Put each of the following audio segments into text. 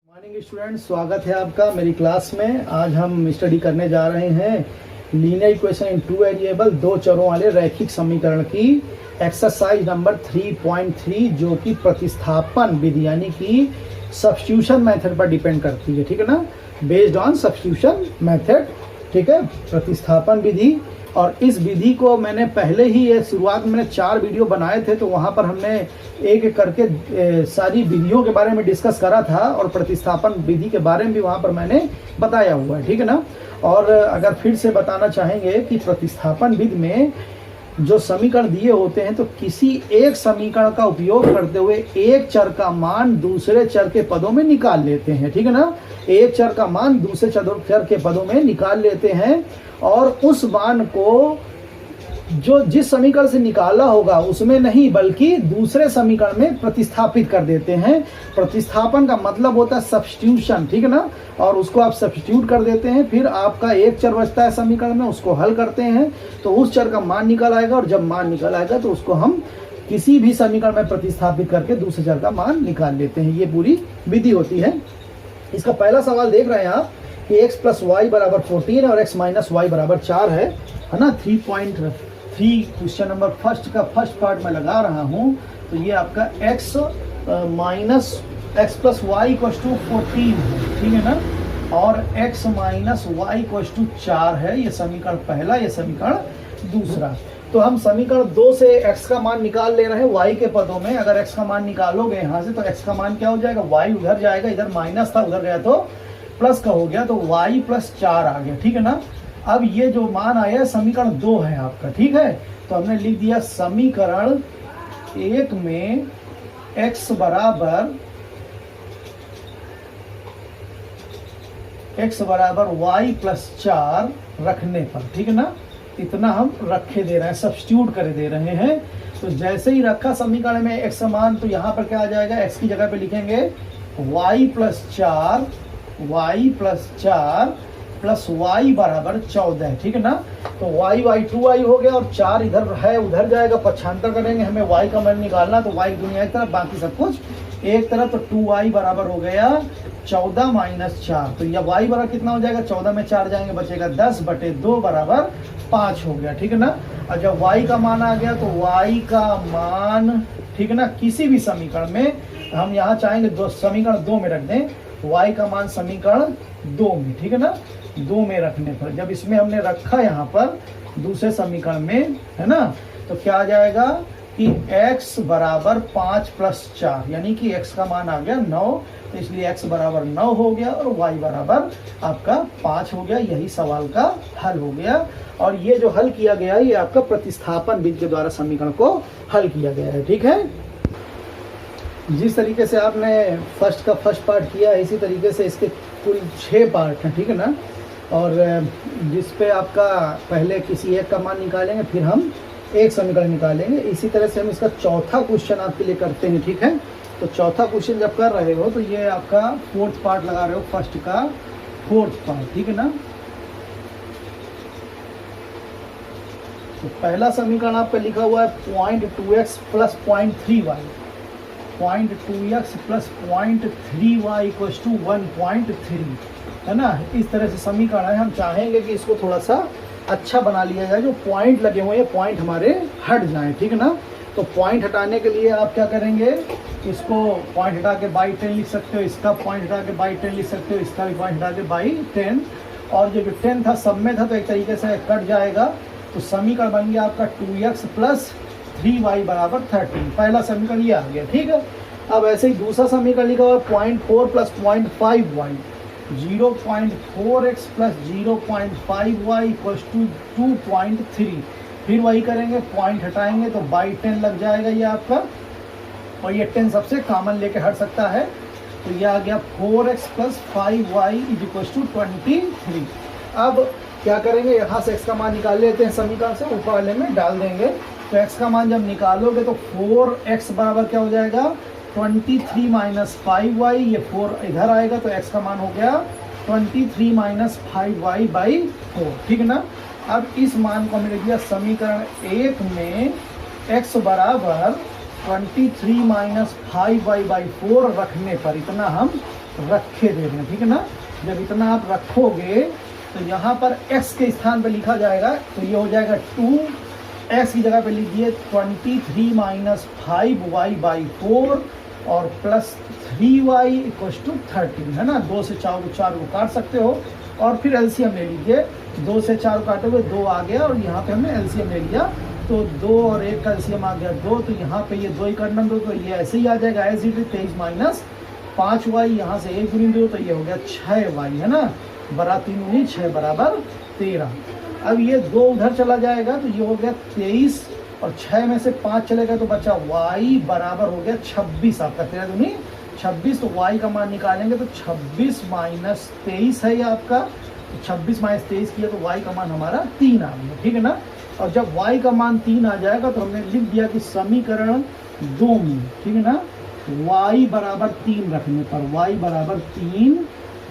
Morning student, स्वागत है आपका मेरी क्लास में। आज हम स्टडी करने जा रहे हैं linear equation in two variable, दो चरों वाले रैखिक समीकरण की एक्सरसाइज नंबर 3.3 जो कि प्रतिस्थापन विधि यानी कि सब्स्टिट्यूशन मेथड पर डिपेंड करती है। ठीक है ना, बेस्ड ऑन सब्स्टिट्यूशन मेथड। ठीक है, प्रतिस्थापन विधि। और इस विधि को मैंने पहले ही ये शुरुआत में मैंने 4 वीडियो बनाए थे, तो वहाँ पर हमने एक एक करके सारी विधियों के बारे में डिस्कस करा था और प्रतिस्थापन विधि के बारे में भी वहाँ पर मैंने बताया हुआ है। ठीक है ना, और अगर फिर से बताना चाहेंगे कि प्रतिस्थापन विधि में जो समीकरण दिए होते हैं तो किसी एक समीकरण का उपयोग करते हुए एक चर का मान दूसरे चर के पदों में निकाल लेते हैं। ठीक है ना, एक चर का मान दूसरे चर के पदों में निकाल लेते हैं और उस मान को जो जिस समीकरण से निकाला होगा उसमें नहीं बल्कि दूसरे समीकरण में प्रतिस्थापित कर देते हैं। प्रतिस्थापन का मतलब होता है सब्स्टिट्यूशन। ठीक है ना, और उसको आप सब्स्टिट्यूट कर देते हैं, फिर आपका एक चर बचता है समीकरण में, उसको हल करते हैं तो उस चर का मान निकल आएगा और जब मान निकल आएगा तो उसको हम किसी भी समीकरण में प्रतिस्थापित करके दूसरे चर का मान निकाल लेते हैं। ये पूरी विधि होती है। इसका पहला सवाल देख रहे हैं आप कि x + y = 14 और x - y = 4 है ना। 3.3 क्वेश्चन नंबर फर्स्ट का फर्स्ट पार्ट में लगा रहा हूँ। तो ये आपका x + y = 14 है। ठीक है ना, और x - y = 4 है। ये समीकरण पहला, ये समीकरण दूसरा। तो हम समीकरण 2 से x का मान निकाल ले रहे हैं y के पदों में। अगर x का मान निकालोगे यहाँ से तो x का मान क्या हो जाएगा, y उधर जाएगा, इधर माइनस था उधर गया तो प्लस का हो गया, तो y + 4 आ गया। ठीक है ना, अब ये जो मान आया समीकरण 2 है आपका। ठीक है, तो हमने लिख दिया समीकरण 1 में x बराबर y + 4 रखने पर, ठीक है ना, इतना हम रखे दे रहे हैं, सब्स्टिट्यूट करे दे रहे हैं। तो जैसे ही रखा समीकरण में x मान, तो यहाँ पर क्या आ जाएगा, x की जगह पे लिखेंगे y + 4 प्लस y = 14। ठीक है ना, तो y 2y हो गया और 4 इधर है उधर जाएगा, पक्षांतर करेंगे, हमें y का मान निकालना, तो y दुनिया एक तरफ बाकी सब कुछ एक तरफ। तो 2y बराबर हो गया 14 - 4। तो यह y बराबर कितना हो जाएगा, 14 में 4 जाएंगे, बचेगा 10/2 = 5 हो गया। ठीक है ना, और जब y का मान आ गया तो y का मान, ठीक है ना, किसी भी समीकरण में हम यहाँ चाहेंगे समीकरण 2 में रख दें, y का मान समीकरण 2 में, ठीक है ना, 2 में रखने पर जब इसमें हमने रखा यहाँ पर दूसरे समीकरण में, है ना, तो क्या आ जाएगा कि x = 5 + 4 यानी कि x का मान आ गया 9, तो इसलिए x = 9 हो गया और y बराबर आपका 5 हो गया। यही सवाल का हल हो गया। और ये जो हल किया गया ये आपका प्रतिस्थापन विधि के द्वारा समीकरण को हल किया गया है। ठीक है, जिस तरीके से आपने फर्स्ट का फर्स्ट पार्ट किया इसी तरीके से इसके कुल 6 पार्ट हैं। ठीक है ना, और जिस पे आपका पहले किसी एक का मान निकालेंगे, फिर हम एक समीकरण निकालेंगे। इसी तरह से हम इसका चौथा क्वेश्चन आपके लिए करते हैं। ठीक है, तो चौथा क्वेश्चन जब कर रहे हो तो ये आपका 4th पार्ट लगा रहे हो, फर्स्ट का 4th पार्ट। ठीक है ना, तो पहला समीकरण आपका लिखा हुआ है 0.2x + 0.3y, 0.2x + 0.3y = 1.3, है ना। इस तरह से समीकरण है। हम चाहेंगे कि इसको थोड़ा सा अच्छा बना लिया जाए, जो पॉइंट लगे हुए हैं पॉइंट हमारे हट जाएं। ठीक है ना, तो पॉइंट हटाने के लिए आप क्या करेंगे, इसको पॉइंट हटा के बाई 10 लिख सकते हो, इसका पॉइंट हटा के बाई 10 लिख सकते हो, इसका भी पॉइंट हटा के बाई 10, और जो 10 था सब में था तो एक तरीके से कट जाएगा। तो समीकरण बन गया आपका 2x + 3y = 13। पहला समीकरण ये आ गया। ठीक है, अब ऐसे ही दूसरा समीकरण लिखा हुआ 0.4 + 0.5y, 0.4x + 0.5y = 2.3। फिर वही करेंगे, पॉइंट हटाएंगे तो बाई 10 लग जाएगा ये आपका, और ये 10 सबसे कॉमन लेके हट सकता है, तो ये आ गया 4x + 5y = 23। अब क्या करेंगे, यहाँ से x का मान निकाल लेते हैं, समीकरण से ऊपर वाले में डाल देंगे। तो x का मान जब निकालोगे तो 4x बराबर क्या हो जाएगा, 23 - 5y, ये 4 इधर आएगा तो x का मान हो गया 23 - 5y/4। ठीक है ना, अब इस मान को हमने दिया समीकरण 1 में x बराबर 23 - 5y/4 रखने पर इतना हम रखे दे रहे हैं, ठीक है ना। जब इतना आप रखोगे तो यहाँ पर x के स्थान पर लिखा जाएगा, तो ये हो जाएगा 2x की जगह पे लिखिए 23 माइनस 5y/4 और प्लस 3y इक्वल्स टू 13, है ना। 2 से 4 को काट सकते हो और फिर एलसीएम ले लीजिए। 2 से 4 काटोगे 2 आ गया और यहाँ पे हमने एलसीएम ले लिया, तो 2 और 1 का एलसीएम आ गया 2, तो यहाँ पे ये 2 ही काटना, 2 तो ये ऐसे ही आ जाएगा as it is. 23 minus 5y, यहाँ से 1 गुनी 2 तो ये हो गया 6y, है ना। बरा 3 गुनी 6 बराबर 13। अब ये 2 उधर चला जाएगा तो ये हो गया 23 और 6 में से 5 चलेगा तो बचा y बराबर हो गया 26 आपका। 13 दूनी 26, तो y का मान निकालेंगे तो 26 माइनस 23 है ये आपका। 26 माइनस 23 किया तो y का मान हमारा 3 आ गया, ठीक है ना। और जब y का मान 3 आ जाएगा तो हमने लिख दिया कि समीकरण 2 में, ठीक है ना, y बराबर 3 रखने पर, y बराबर 3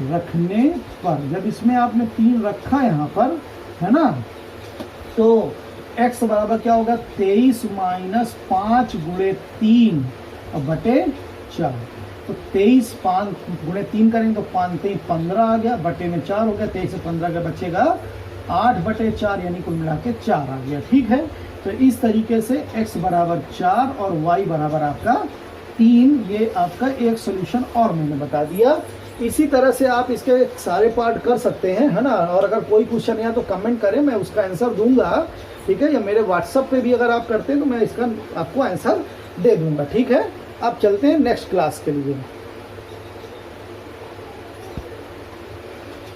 रखने पर, जब इसमें आपने 3 रखा यहाँ पर, है ना, तो x बराबर क्या होगा 23 माइनस 5 गुणे 3 और बटे 4। तो 23 5 गुणे 3 करेंगे तो 5 3 15 आ गया, बटे में 4 हो गया। 23 से 15 का बचेगा 8 बटे 4, यानी कुल मिला के 4 आ गया, ठीक है। तो इस तरीके से x बराबर 4 और y बराबर आपका 3, ये आपका एक सोल्यूशन और मैंने बता दिया। इसी तरह से आप इसके सारे पार्ट कर सकते हैं, है ना। और अगर कोई क्वेश्चन या तो कमेंट करें, मैं उसका आंसर दूंगा, ठीक है। या मेरे व्हाट्सएप पे भी अगर आप करते हैं तो मैं इसका आपको आंसर दे दूंगा, ठीक है। अब चलते हैं नेक्स्ट क्लास के लिए।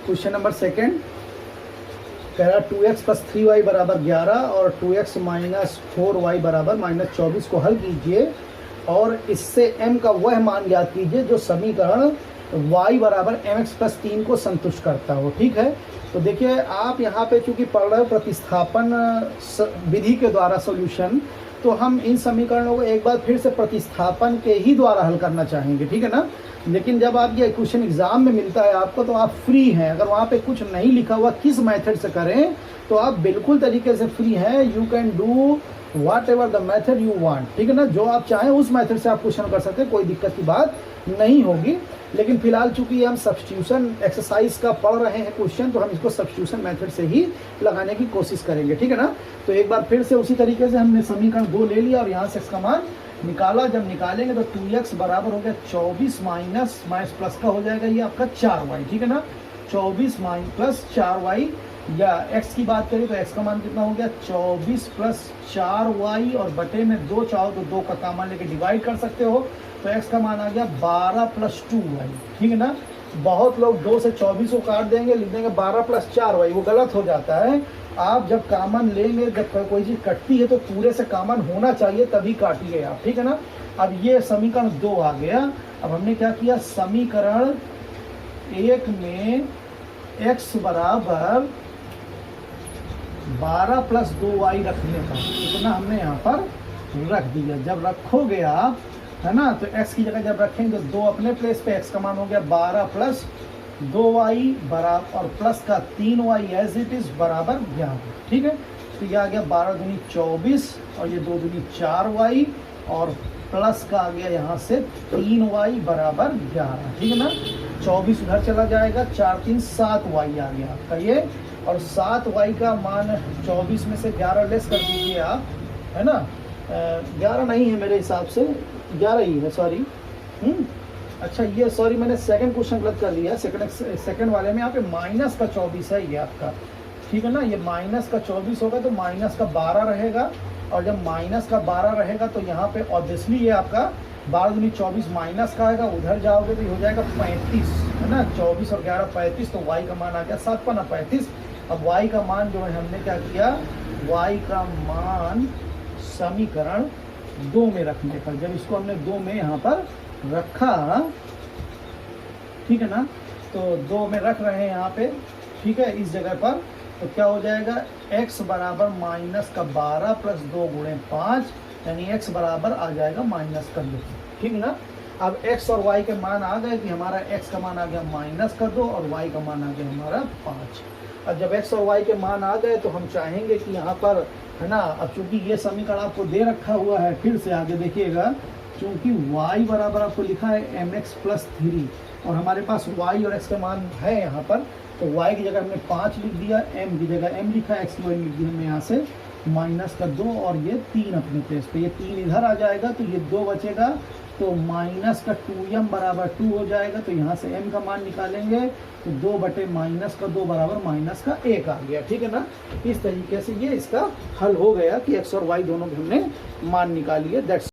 क्वेश्चन नंबर 2 कह रहा 2x प्लस 3y बराबर 11 और 2x माइनस 4y बराबर माइनस 24 को हल कीजिए और इससे m का वह मान ज्ञात कीजिए जो समीकरण y बराबर mx प्लस 3 को संतुष्ट करता हो, ठीक है। तो देखिए आप यहाँ पे चूंकि पढ़ रहे हो प्रतिस्थापन विधि के द्वारा सॉल्यूशन, तो हम इन समीकरणों को एक बार फिर से प्रतिस्थापन के ही द्वारा हल करना चाहेंगे, ठीक है ना। लेकिन जब आप ये क्वेश्चन एग्जाम में मिलता है आपको, तो आप फ्री हैं। अगर वहाँ पे कुछ नहीं लिखा हुआ किस मेथड से करें, तो आप बिल्कुल तरीके से फ्री हैं। You can do watt ever the method you want, ठीक है ना। जो आप चाहें उस मेथड से आप क्वेश्चन कर सकते हैं, कोई दिक्कत की बात नहीं होगी। लेकिन फिलहाल चूंकि हम सब्स्टिट्यूशन एक्सरसाइज का पढ़ रहे हैं क्वेश्चन, तो हम इसको सब्स्टिट्यूशन मेथड से ही लगाने की कोशिश करेंगे, ठीक है ना। तो एक बार फिर से उसी तरीके से हमने समीकरण 2 ले लिया और यहाँ से इसका मान निकाला। जब निकालेंगे तो 2x बराबर हो गया 24 माइनस प्लस का हो जाएगा ये आपका 4y, ठीक है ना। 24 प्लस 4y, या x की बात करें तो x का मान कितना हो गया 24 प्लस 4y और बटे में 2 चाहो तो 2 का कामान लेके डिवाइड कर सकते हो, तो x का मान आ गया 12 प्लस 2y, ठीक है ना। बहुत लोग 2 से 24 को काट देंगे, लिख देंगे 12 प्लस 4y, वो गलत हो जाता है। आप जब कामन लेंगे, जब कोई चीज़ कटती है तो पूरे से कामन होना चाहिए तभी काटिए आप, ठीक है ना। अब ये समीकरण 2 आ गया। अब हमने क्या किया, समीकरण 1 में x बराबर 12 प्लस 2y रखने का इतना हमने यहाँ पर रख दिया। जब रखोगे आप, है ना, तो x की जगह जब रखेंगे तो 2 अपने प्लेस पे, x का मान हो गया 12 प्लस 2y बराबर और प्लस का 3y एज इट इज बराबर 11, ठीक है। तो ये आ गया 12 दूनी 24 और ये 2 दूनी 4y और प्लस का आ गया यहाँ से 3y बराबर 11, ठीक है ना। 24 उधर चला जाएगा, 4 3 7y आ गया आपका ये, और 7y का मान 24 में से 11 लेस कर दीजिए आप, है ना। 11 नहीं है मेरे हिसाब से, 11 ही है, सॉरी। अच्छा ये सॉरी, मैंने सेकंड क्वेश्चन गलत कर लिया। सेकंड वाले में यहाँ पे माइनस का 24 है ये आपका, ठीक है ना। ये माइनस का 24 होगा तो माइनस का 12 रहेगा, और जब माइनस का 12 रहेगा तो यहाँ पे ऑब्वियसली ये आपका 12 दूनी 24 माइनस का आएगा, उधर जाओगे तो ये हो जाएगा 35, है ना। 24 और 11 35, तो y का मान आ गया 7 पना 35। अब y का मान जो है हमने क्या किया, y का मान समीकरण 2 में रखने पर, जब इसको हमने 2 में यहाँ पर रखा, ठीक है ना, तो 2 में रख रहे हैं यहाँ पे, ठीक है, इस जगह पर, तो क्या हो जाएगा x बराबर माइनस का 12 प्लस 2 गुणे 5, यानी x बराबर आ जाएगा माइनस का 2, ठीक है ना। अब x और y के मान आ गए कि हमारा x का मान आ गया माइनस का 2 और y का मान आ गया हमारा 5। अब जब x और y के मान आ गए तो हम चाहेंगे कि यहाँ पर, है ना, अब चूंकि ये समीकरण आपको दे रखा हुआ है, फिर से आगे देखिएगा चूंकि y बराबर आपको लिखा है mx प्लस 3 और हमारे पास y और x का मान है यहाँ पर, तो y की जगह हमने 5 लिख दिया, m की जगह m लिखा, x की वैल्यू लिख दी हमने यहाँ से माइनस का 2 और ये 3 अपने प्लेस पे, ये 3 इधर आ जाएगा तो ये 2 बचेगा, तो माइनस का 2m बराबर 2 हो जाएगा, तो यहाँ से m का मान निकालेंगे तो 2 बटे माइनस का 2 बराबर माइनस का 1 आ गया। ठीक है ना, इस तरीके से ये इसका हल हो गया कि x और y दोनों के हमने मान निकालिए। दैट्स